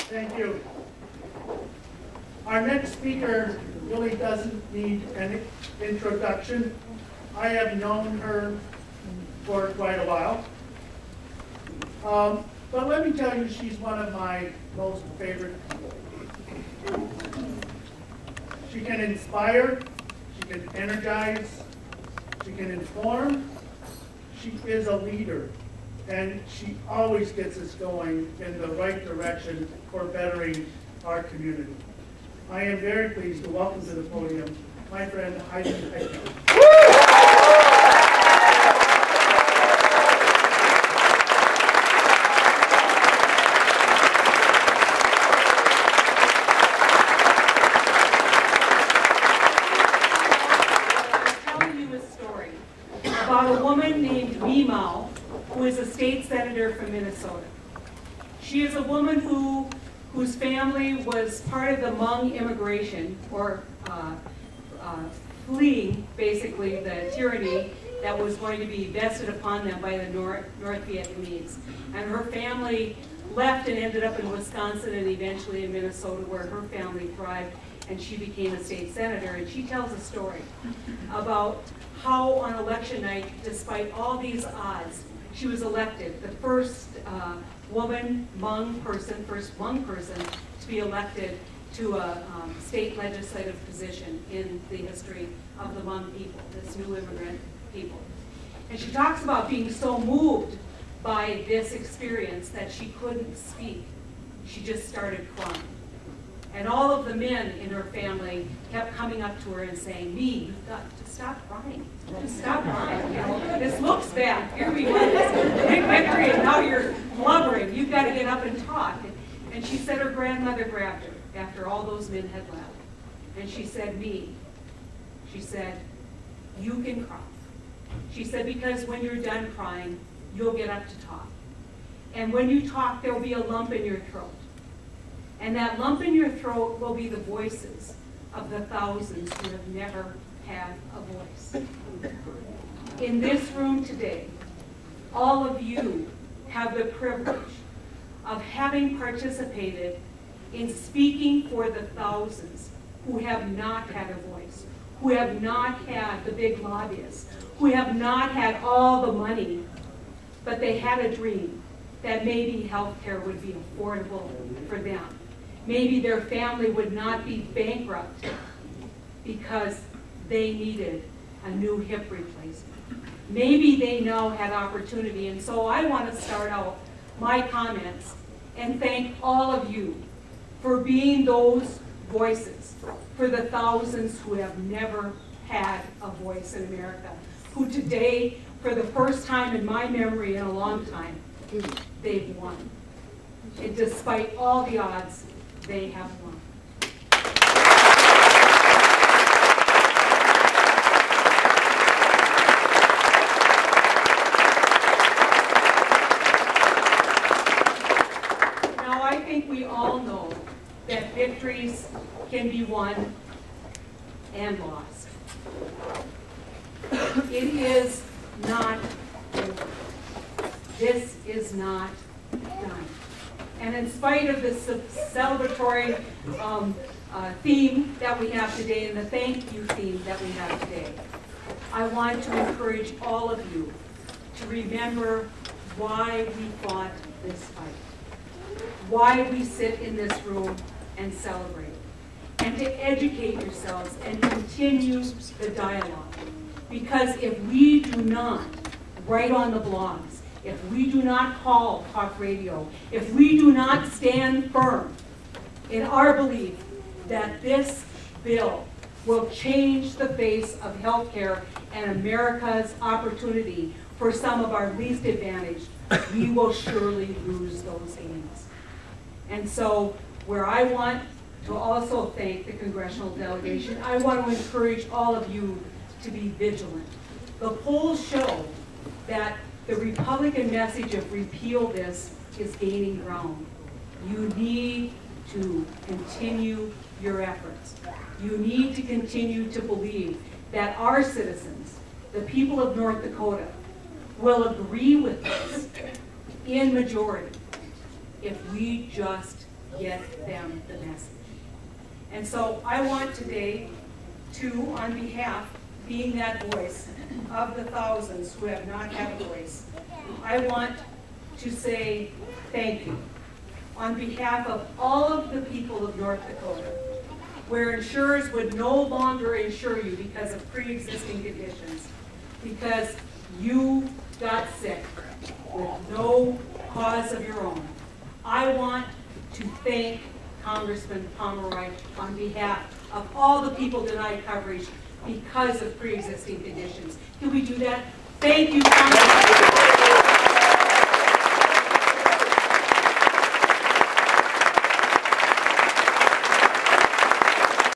Thank you. Our next speaker really doesn't need an introduction. I have known her for quite a while. But let me tell you, she's one of my most favorite people. She can inspire, she can energize, she can inform. She is a leader, and she always gets us going in the right direction for bettering our community. I am very pleased to welcome to the podium my friend Heidi Heitkamp. About a woman named Meemaw, who is a state senator from Minnesota. She is a woman whose family was part of the Hmong immigration, or fleeing basically the tyranny that was going to be vested upon them by the North Vietnamese. And her family left and ended up in Wisconsin and eventually in Minnesota, where her family thrived, and she became a state senator. And she tells a story about how on election night, despite all these odds, she was elected, the first Hmong person to be elected to a state legislative position in the history of the Hmong people, this new immigrant people. And she talks about being so moved by this experience that she couldn't speak. She just started crying. And all of the men in her family kept coming up to her and saying, "Me, you've got to stop crying. Just stop crying. You know, this looks bad. Here we won this big victory, and now you're blubbering. You've got to get up and talk." And she said her grandmother grabbed her after all those men had left. And she said, "Me," she said, "you can cry." She said, "because when you're done crying, you'll get up to talk. And when you talk, there'll be a lump in your throat. And that lump in your throat will be the voices of the thousands who have never had a voice." In this room today, all of you have the privilege of having participated in speaking for the thousands who have not had a voice, who have not had the big lobbyists, who have not had all the money, but they had a dream that maybe health care would be affordable for them. Maybe their family would not be bankrupt because they needed a new hip replacement. Maybe they now had opportunity. And so I want to start out my comments and thank all of you for being those voices for the thousands who have never had a voice in America, who today, for the first time in my memory in a long time, they've won. And despite all the odds, they have won. Now, I think we all know that victories can be won and lost. It is not over. This is not done. And in spite of this celebratory theme that we have today and the thank you theme that we have today, I want to encourage all of you to remember why we fought this fight, why we sit in this room and celebrate, and to educate yourselves and continue the dialogue. Because if we do not write on the blogs, if we do not call talk radio, if we do not stand firm in our belief that this bill will change the face of healthcare and America's opportunity for some of our least advantaged, we will surely lose those gains. And so, where I want to also thank the congressional delegation, I want to encourage all of you to be vigilant. The polls show that the Republican message of repeal this is gaining ground. You need to continue your efforts. You need to continue to believe that our citizens, the people of North Dakota, will agree with us in majority if we just get them the message. And so I want today to, on behalf, being that voice of the thousands who have not had a voice, I want to say thank you on behalf of all of the people of North Dakota, where insurers would no longer insure you because of pre-existing conditions, because you got sick with no cause of your own. I want to thank Congressman Pomeroy on behalf of all the people denied coverage because of pre-existing conditions. Can we do that? Thank you, Congressman.